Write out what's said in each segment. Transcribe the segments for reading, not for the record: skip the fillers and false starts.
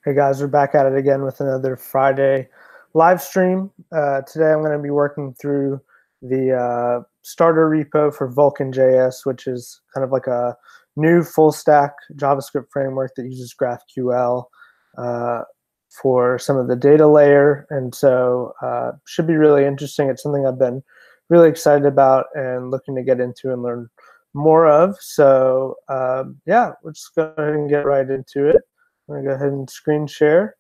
Hey guys, we're back at it again with another Friday live stream. Today I'm going to be working through the starter repo for VulcanJS, which is kind of like a new full stack JavaScript framework that uses GraphQL for some of the data layer. And so should be really interesting. It's something I've been really excited about and looking to get into and learn more of. So yeah, let's go ahead and get right into it. I'm going to go ahead and screen share.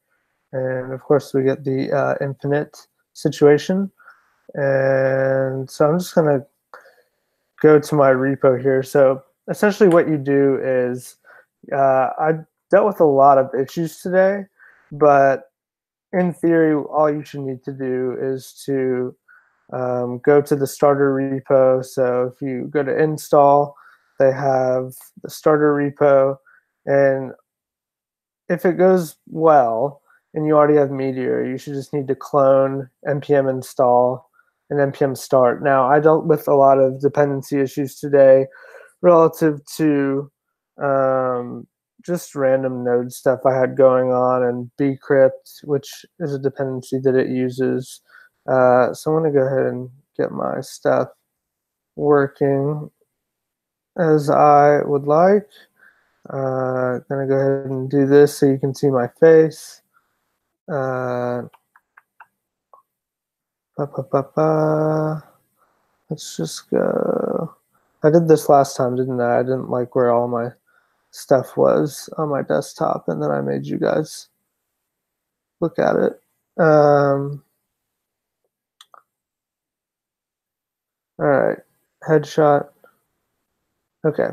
And of course, we get the infinite situation. And so I'm just going to go to my repo here. So essentially what you do is I dealt with a lot of issues today, but in theory, all you should need to do is to go to the starter repo. So if you go to install, they have the starter repo, and if it goes well and you already have Meteor, you should just need to clone npm install and npm start. Now, I dealt with a lot of dependency issues today relative to just random node stuff I had going on, and bcrypt, which is a dependency that it uses. So I'm going to go ahead and get my stuff working as I would like. Gonna go ahead and do this so you can see my face. Let's just go. I did this last time, didn't I? I didn't like where all my stuff was on my desktop, and then I made you guys look at it. All right, headshot. Okay,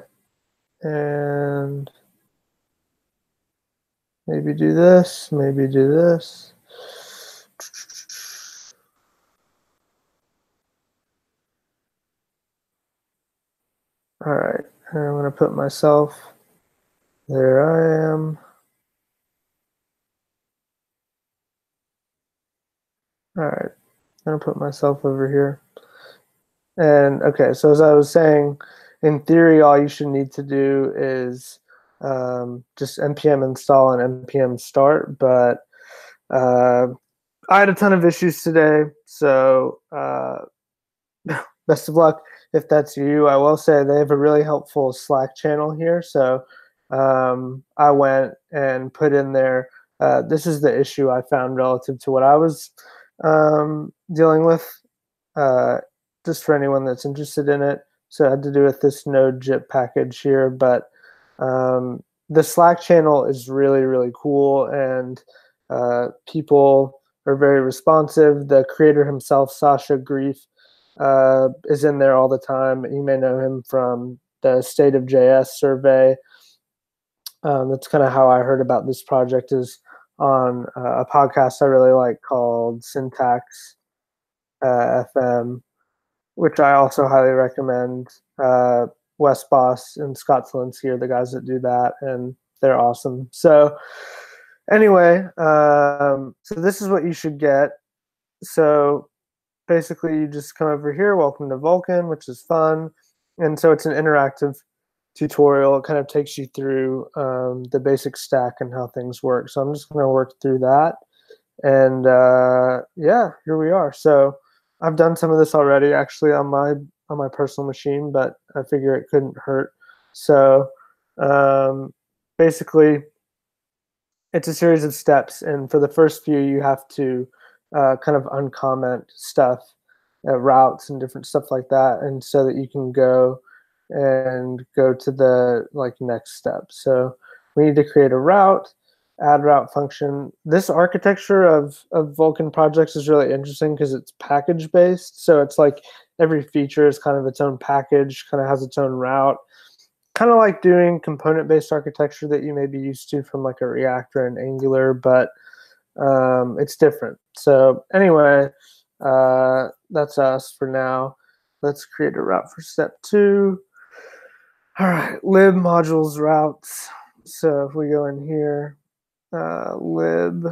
and maybe do this, maybe do this. All right, and I'm going to put myself, there I am. All right, I'm going to put myself over here. And okay, so as I was saying, in theory, all you should need to do is just npm install and npm start, but I had a ton of issues today, so best of luck if that's you. I will say they have a really helpful Slack channel here, so I went and put in there, this is the issue I found relative to what I was dealing with, just for anyone that's interested in it. So it had to do with this Node.js package here, but the Slack channel is really, really cool, and people are very responsive. The creator himself, Sasha Grief, is in there all the time. You may know him from the State of JS survey. That's kind of how I heard about this project, is on a podcast I really like called Syntax FM, which I also highly recommend. Wes Boss and Scott Slinsky are the guys that do that, and they're awesome. So anyway, so this is what you should get. So basically, you just come over here, welcome to Vulkan, which is fun. And so it's an interactive tutorial. It kind of takes you through the basic stack and how things work. So I'm just going to work through that. And yeah, here we are. So I've done some of this already, actually, on my personal machine, but I figure it couldn't hurt. So basically, it's a series of steps, and for the first few, you have to kind of uncomment stuff, routes and different stuff like that, and so that you can go to the next step. So we need to create a route, add route function. This architecture of Vulkan projects is really interesting because it's package based. So it's like every feature is kind of its own package, kind of has its own route. Kind of like doing component-based architecture that you may be used to from like a React or an Angular, but it's different. So anyway, that's us for now. Let's create a route for step 2. All right, lib modules routes. So if we go in here, lib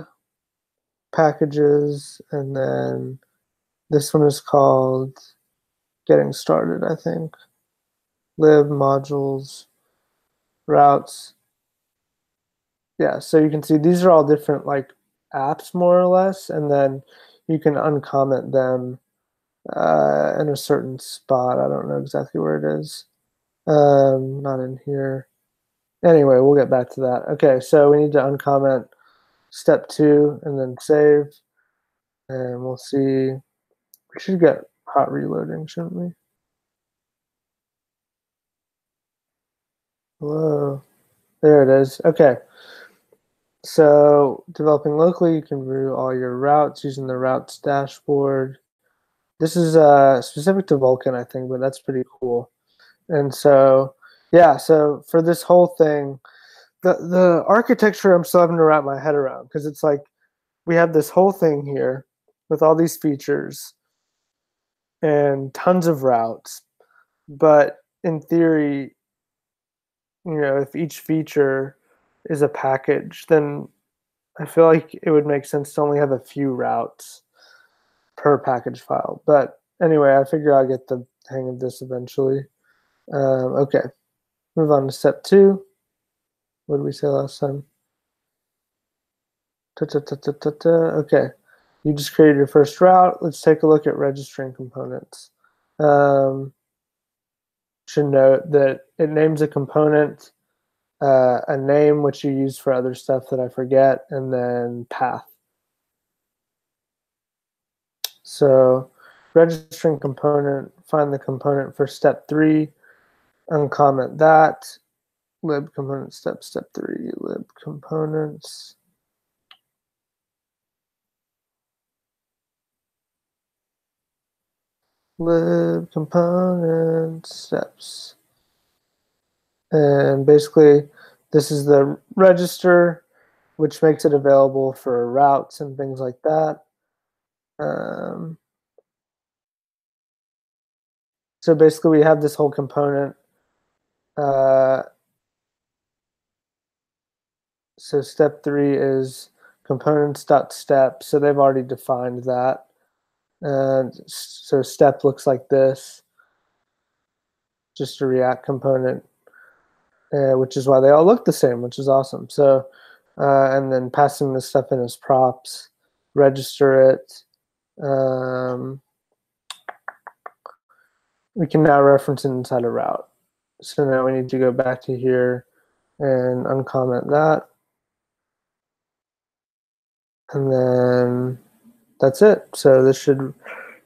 packages, and then this one is called getting started, I think. Lib modules routes. yeah, so you can see these are all different like apps more or less, and then you can uncomment them in a certain spot. I don't know exactly where it is. Not in here. Anyway, we'll get back to that. Okay, so we need to uncomment step 2 and then save, and we'll see. We should get hot reloading, shouldn't we? Hello. There it is. Okay. So developing locally, you can view all your routes using the routes dashboard. This is specific to Vulkan, I think, but that's pretty cool. And so, yeah, so for this whole thing, the architecture I'm still having to wrap my head around, because it's like we have this whole thing here with all these features and tons of routes. But in theory, if each feature is a package, then I feel like it would make sense to only have a few routes per package file. But anyway, I figure I'll get the hang of this eventually. Okay, move on to step 2. What did we say last time? Okay, you just created your first route. Let's take a look at registering components. Should note that it names a component, a name which you use for other stuff that I forget, and then path. So registering component, find the component for step 3, uncomment that, lib component step 3, lib components. Lib component steps. And basically, this is the register, which makes it available for routes and things like that. So basically, we have this whole component. So step 3 is components.step. So they've already defined that. And so step looks like this, just a React component, which is why they all look the same, which is awesome. So, and then passing this stuff in as props, register it. We can now reference it inside a route. So now we need to go back to here and uncomment that. And then that's it. So this should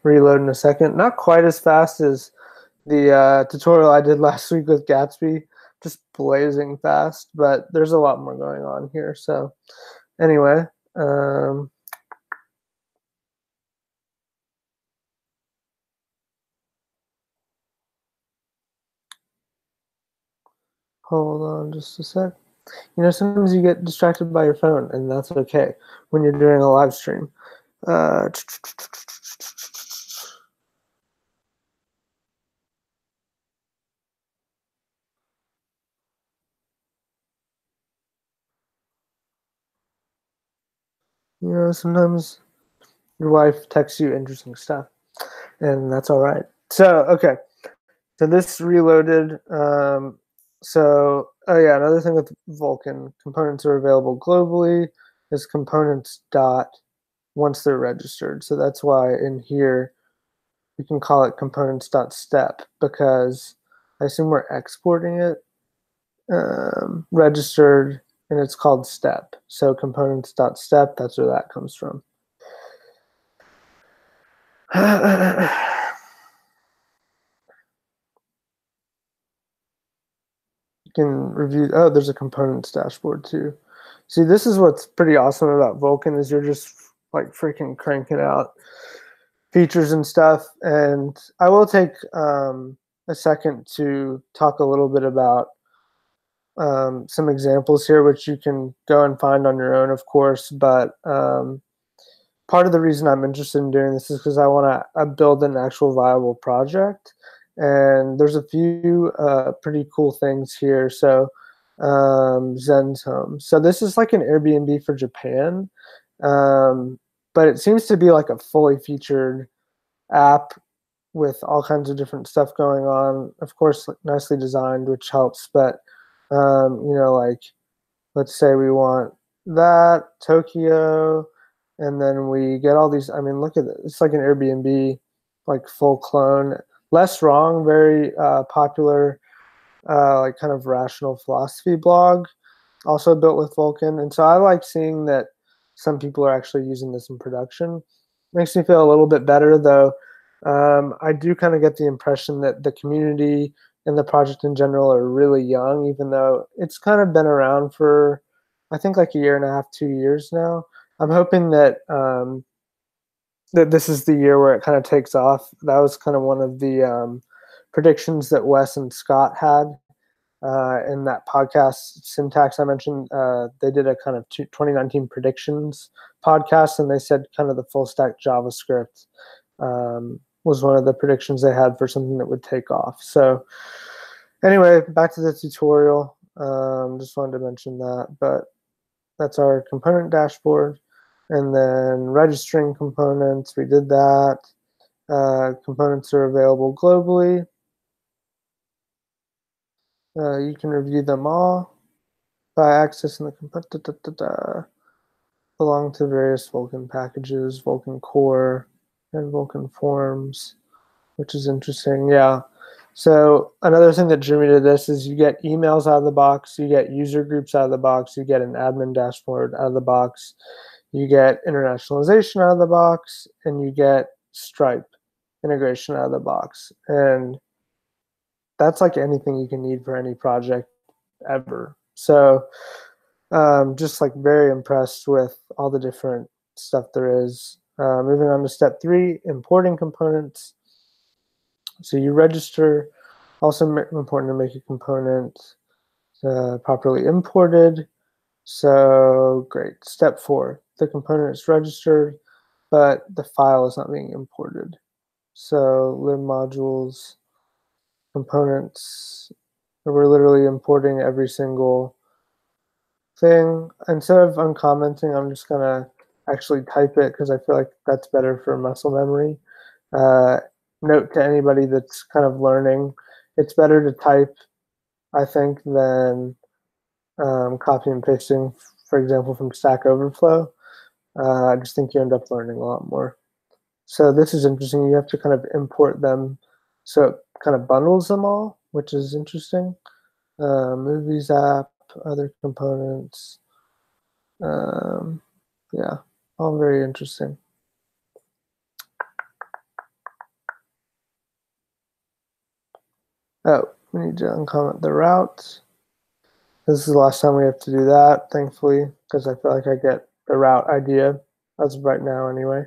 reload in a second. Not quite as fast as the tutorial I did last week with Gatsby, just blazing fast, but there's a lot more going on here. So anyway, hold on just a sec. Sometimes you get distracted by your phone, and that's okay when you're doing a live stream. Sometimes your wife texts you interesting stuff, and that's all right. So, okay. So this reloaded. Oh yeah, another thing with Vulkan, components are available globally is components dot once they're registered. So that's why in here we can call it components dot step, because I assume we're exporting it registered, and it's called step. So components dot step, that's where that comes from. You can review. Oh, there's a components dashboard too. See, this is what's pretty awesome about Vulkan, is you're just like freaking cranking out features and stuff. And I will take a second to talk a little bit about some examples here, which you can go and find on your own, of course. But part of the reason I'm interested in doing this is because I want to build an actual viable project. And there's a few pretty cool things here. So Zen's Home. So this is like an Airbnb for Japan, but it seems to be like a fully featured app with all kinds of different stuff going on. Of course, nicely designed, which helps. But like let's say we want that, Tokyo, and then we get all these, I mean, look at it. It's like an Airbnb, like full clone. Less Wrong, very popular, like kind of rational philosophy blog, also built with Vulkan. And so I like seeing that some people are actually using this in production. Makes me feel a little bit better, though. I do kind of get the impression that the community and the project in general are really young, even though it's kind of been around for, I think, like a year and a half, 2 years now. I'm hoping that that this is the year where it kind of takes off. That was kind of one of the predictions that Wes and Scott had in that podcast Syntax I mentioned. They did a kind of 2019 predictions podcast, and they said kind of the full stack JavaScript was one of the predictions they had for something that would take off. So anyway, back to the tutorial. Just wanted to mention that, but that's our component dashboard. And then registering components, we did that. Components are available globally. You can review them all by accessing the component. Belong to various Vulkan packages, Vulkan core, and Vulkan forms, which is interesting. Yeah. So another thing that drew me to this is you get emails out of the box, you get user groups out of the box, you get an admin dashboard out of the box, you get internationalization out of the box, and you get Stripe integration out of the box. And that's like anything you can need for any project ever. So just like very impressed with all the different stuff there is. Moving on to step 3, importing components. So you register. Also important to make a component properly imported. So great. Step 4, the component is registered, but the file is not being imported. So lib modules, components, we're literally importing every single thing. Instead of uncommenting, I'm just gonna actually type it because I feel like that's better for muscle memory. Note to anybody that's kind of learning, it's better to type, I think, than copy and pasting, for example, from Stack Overflow. I just think you end up learning a lot more. So this is interesting. You have to kind of import them so it kind of bundles them all, which is interesting. Movies app, other components. Yeah, all very interesting. Oh, we need to uncomment the route. This is the last time we have to do that, thankfully, because I feel like I get the route idea as of right now anyway.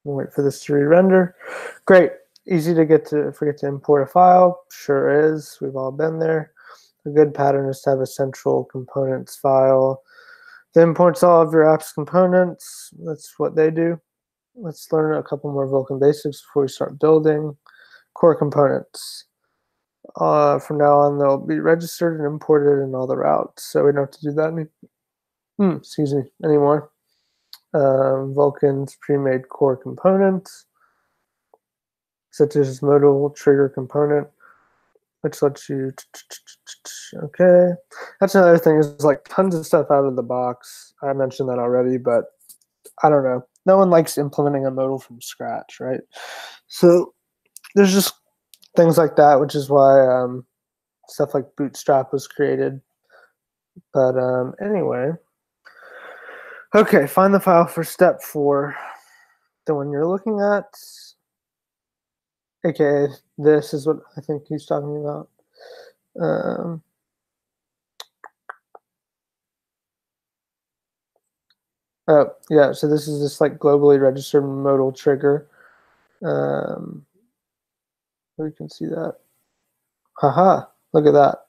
We'll wait for this to re-render. Great, easy to forget to import a file. Sure is, we've all been there. A good pattern is to have a central components file that imports all of your app's components. That's what they do. Let's learn a couple more Vulkan basics before we start building. Core components. From now on, they'll be registered and imported in all the routes, so we don't have to do that anymore. Vulkan's pre-made core components, such as Modal Trigger component, which lets you, okay. That's another thing, is like tons of stuff out of the box. I mentioned that already, but I don't know. No one likes implementing a modal from scratch, right? So there's just things like that, which is why stuff like Bootstrap was created. But anyway, okay, find the file for step 4, the one you're looking at, aka this is what I think he's talking about. Oh yeah, so this is this like globally registered modal trigger. We can see that. Haha, look at that.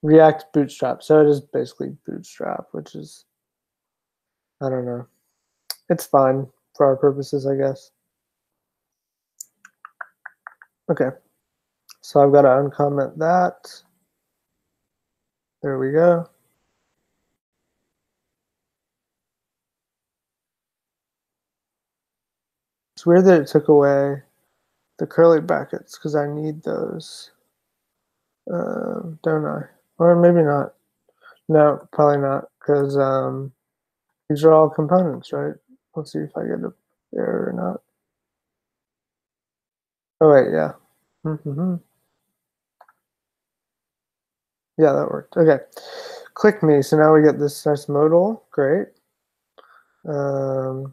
React Bootstrap. So it is basically Bootstrap, which is, I don't know. It's fine for our purposes, I guess. Okay, so I've got to uncomment that. There we go. It's weird that it took away the curly brackets because I need those, don't I? Or maybe not. No, probably not, because these are all components, right? Let's see if I get a error or not. Oh wait, yeah. Yeah, that worked. Okay. Click me. So now we get this nice modal. Great. Um,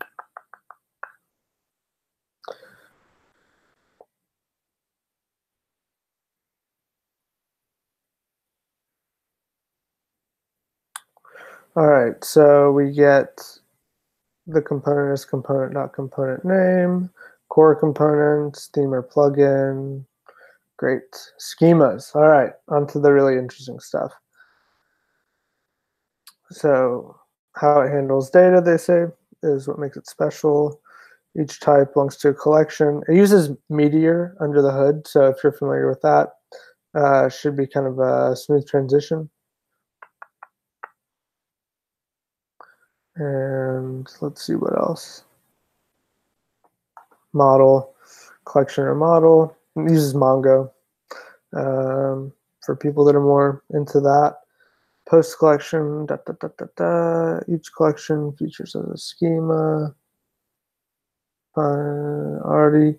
all right. So we get the component is component, not component name, core components, theme or plugin. Great. Schemas. All right. On to the really interesting stuff. So how it handles data, they say, is what makes it special. Each type belongs to a collection. It uses Meteor under the hood. So if you're familiar with that, should be kind of a smooth transition. And let's see what else. Model, collection or model. It uses Mongo for people that are more into that. Post collection, each collection features a schema. Already,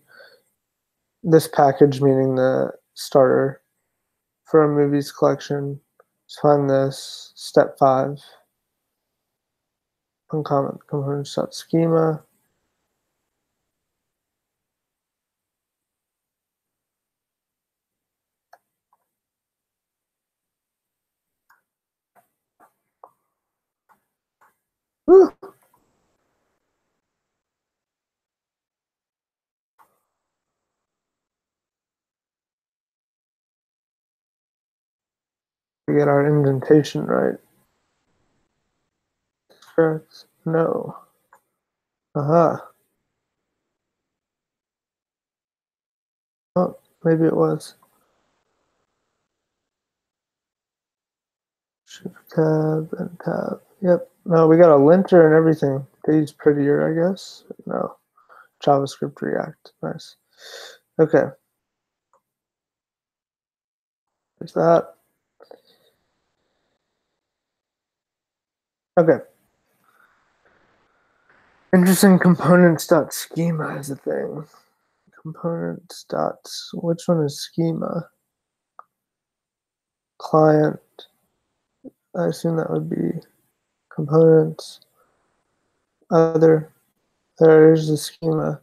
this package, meaning the starter for a movies collection. Let's find this. Step 5. Uncomment components.schema. Woo. We get our indentation right. Correct. No. Aha. Oh, maybe it was. Shift tab and tab. Yep. No, we got a linter and everything. These prettier, I guess. No. JavaScript React. Nice. Okay. There's that. Okay. Interesting components.schema is a thing. Components dot, which one is schema? Client. I assume that would be components. Other. There's the schema.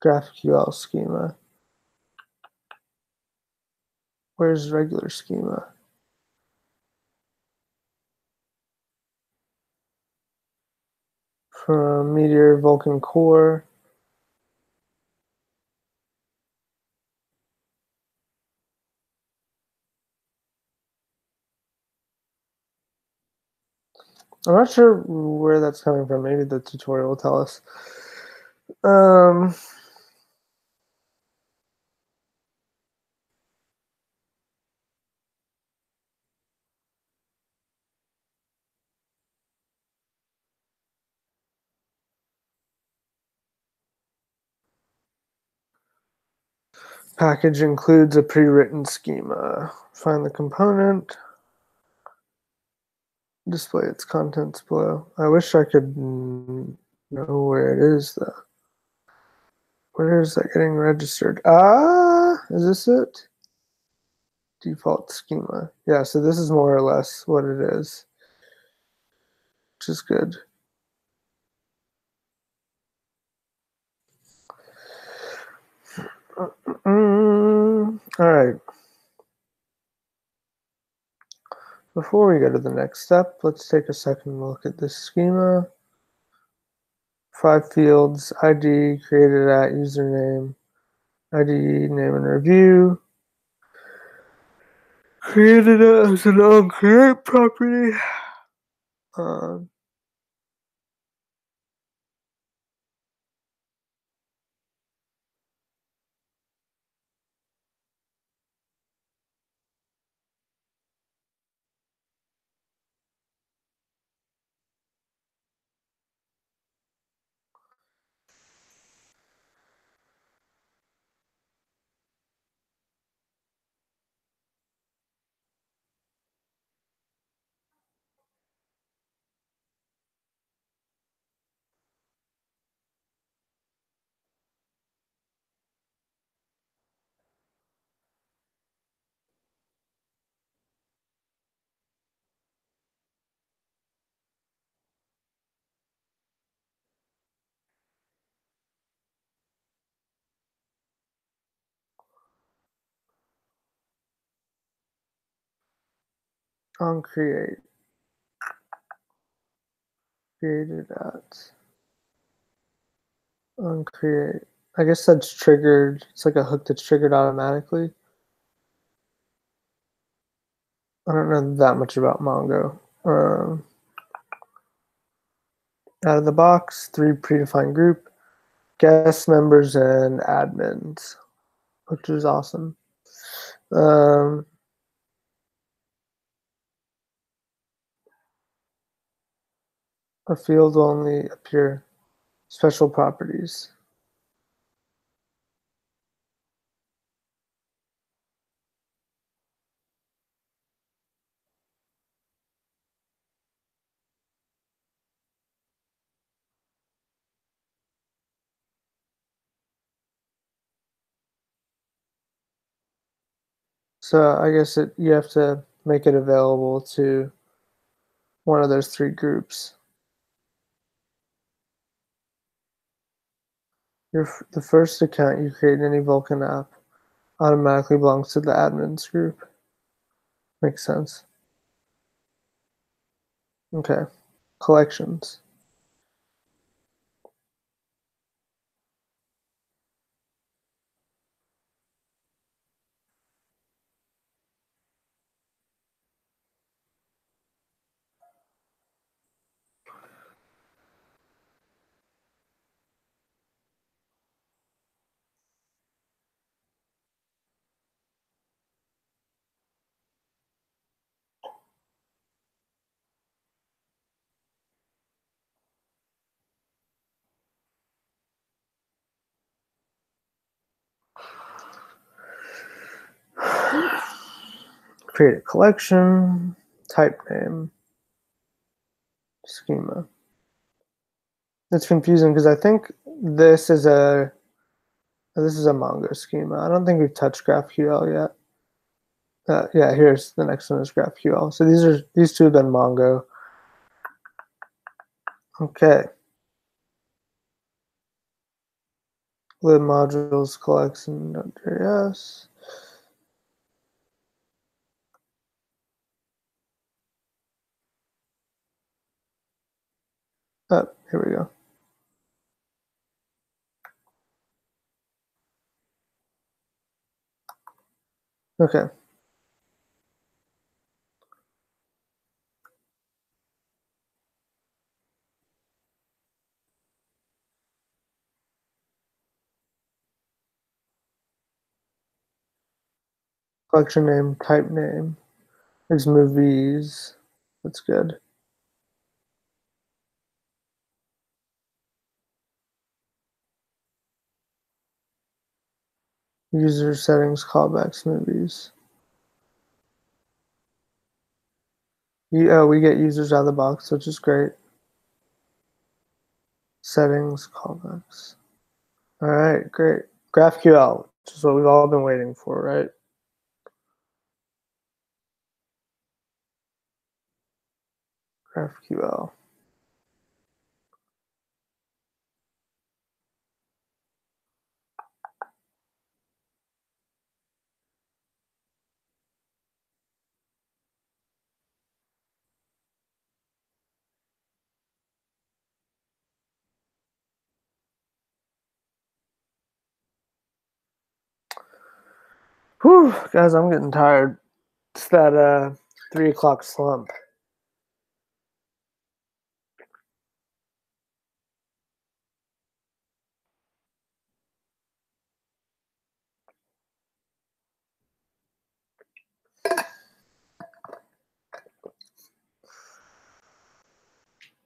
GraphQL schema. Where's regular schema? From Meteor Vulkan Core. I'm not sure where that's coming from. Maybe the tutorial will tell us. Package includes a pre-written schema. Find the component. Display its contents below. I wish I could know where it is, though. Where is that getting registered? Is this it? Default schema. Yeah, so this is more or less what it is, which is good. All right. Before we go to the next step, let's take a second look at this schema. 5 fields, ID, created at, username, ID, name and review. Created as an onCreate property. on create. Created at on create. I guess that's triggered. It's like a hook that's triggered automatically. I don't know that much about Mongo. Out of the box, 3 predefined group, guest members and admins, which is awesome. A field will only appear special properties. So I guess you have to make it available to one of those 3 groups. The first account you create in any Vulkan app automatically belongs to the admins group. Makes sense. Okay. Collections. Create a collection, type name, schema. It's confusing because I think this is a Mongo schema. I don't think we've touched GraphQL yet. Yeah, here's the next one is GraphQL. So these 2 have been Mongo. Okay. Lib modules collection.js. Oh, here we go. Okay. Collection name, type name is movies. That's good. User settings, callbacks, movies. We get users out of the box, which is great. Settings, callbacks. All right, great. GraphQL, which is what we've all been waiting for, right? GraphQL. Whew, guys, I'm getting tired. It's that 3 o'clock slump.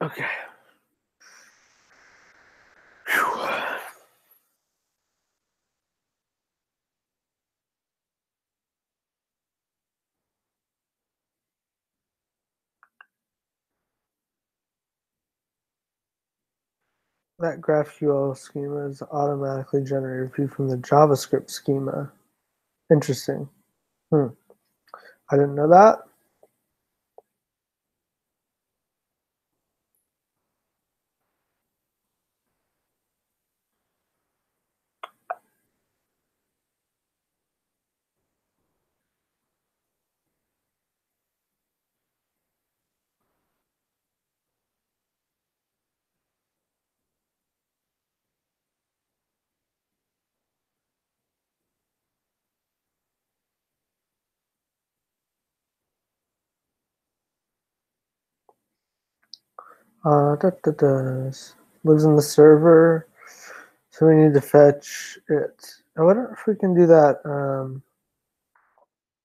Okay. Whew. That GraphQL schema is automatically generated from the JavaScript schema. Interesting. I didn't know that. Lives in the server, so we need to fetch it. I wonder if we can do that.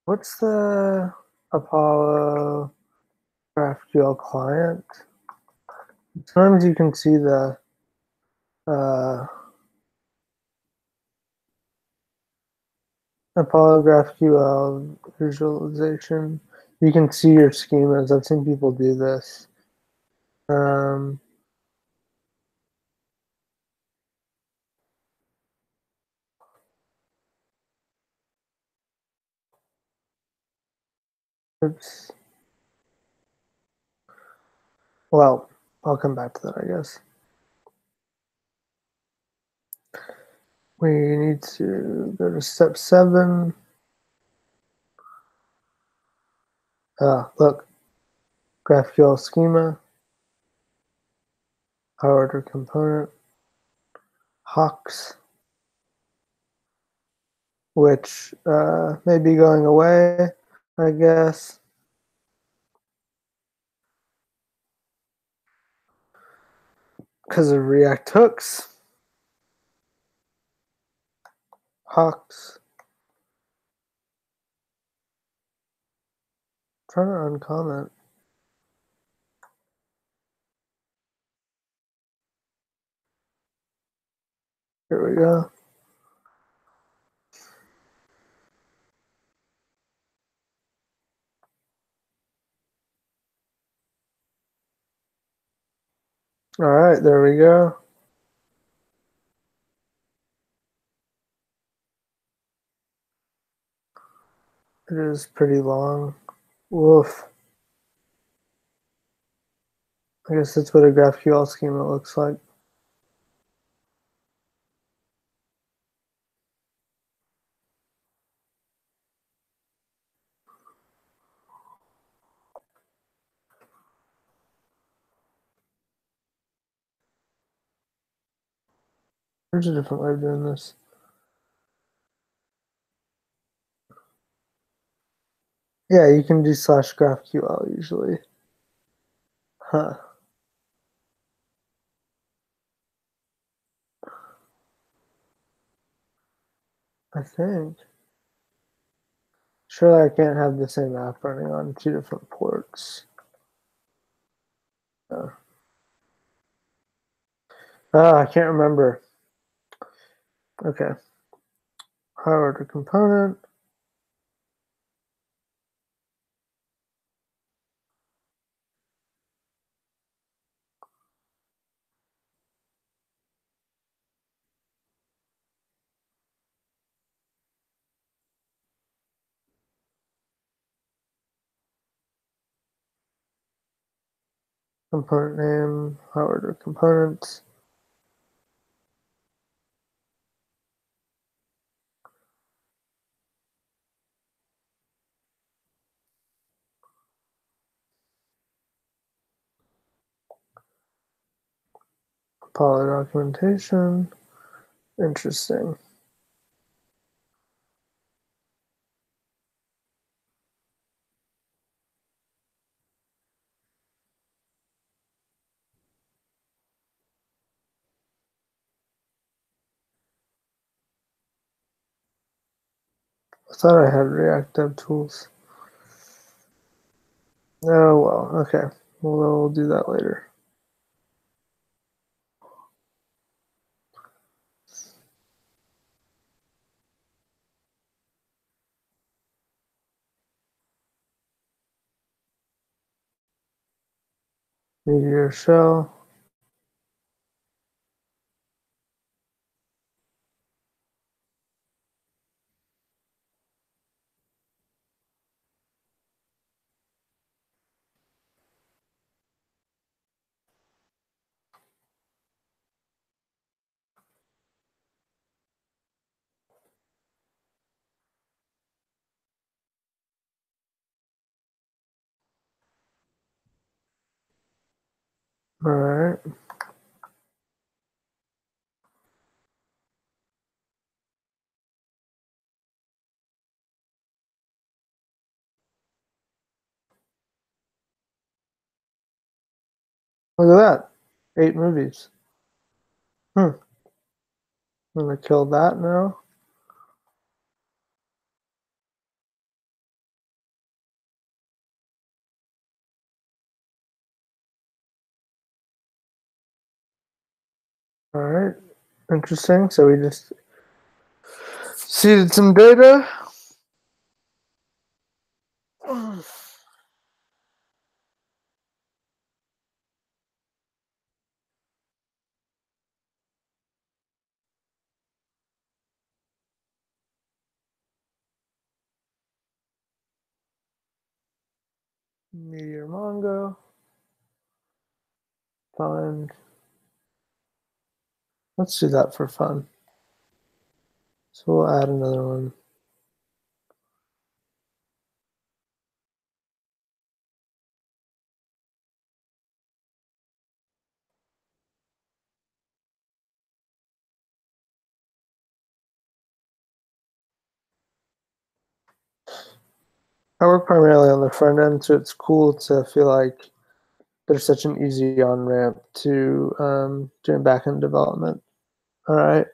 What's the Apollo GraphQL client? Sometimes you can see the Apollo GraphQL visualization. You can see your schemas. I've seen people do this. Oops. Well, I'll come back to that, I guess. We need to go to step 7. Look, GraphQL schema, higher order component, Hawks, which may be going away, I guess. Because of React hooks. Hawks. Trying to uncomment. Here we go. All right, there we go. It is pretty long. Woof. I guess that's what a GraphQL schema looks like. There's a different way of doing this. Yeah, you can do /GraphQL usually. Huh. I think. Surely I can't have the same app running on 2 different ports. I can't remember. Okay. Higher order component. Component name, higher order components. Poly documentation. Interesting. I thought I had React Dev Tools. Oh, well, okay. We'll do that later. Meteor shell. All right. Look at that. 8 movies. I'm gonna kill that now. All right, interesting. So we just seeded some data. Meteor Mongo. Find. Let's do that for fun. So we'll add another one. I work primarily on the front end, so it's cool to feel like there's such an easy on-ramp to doing backend development. All right.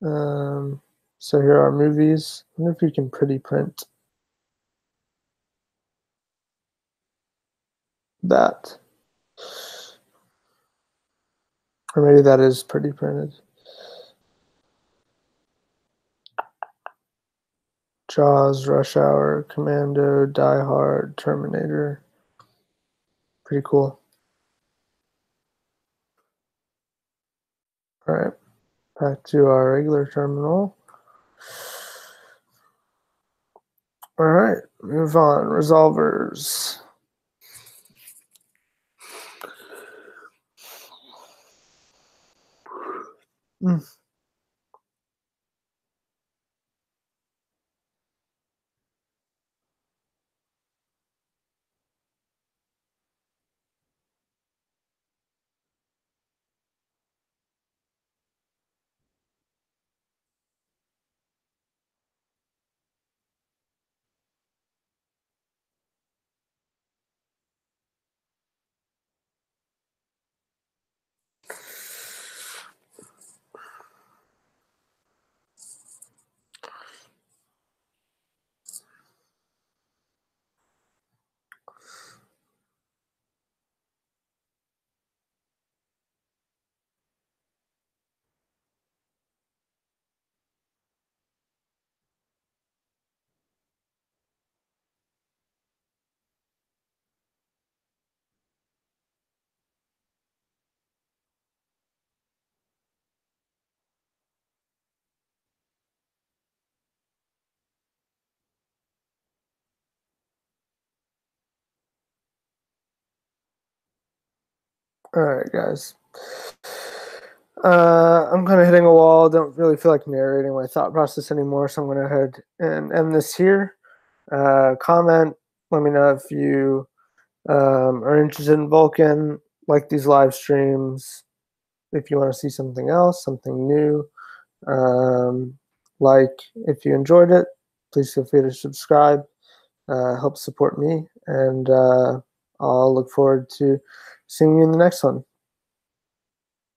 So here are movies. I wonder if you can pretty print that. Or maybe that is pretty printed. Jaws, Rush Hour, Commando, Die Hard, Terminator. Pretty cool. All right, back to our regular terminal. All right, move on. Resolvers. All right, guys. I'm kind of hitting a wall. Don't really feel like narrating my thought process anymore, so I'm going to head and end this here. Comment. Let me know if you are interested in Vulkan, like these live streams. If you want to see something else, something new, like if you enjoyed it, please feel free to subscribe. Help support me, and I'll look forward to seeing you in the next one.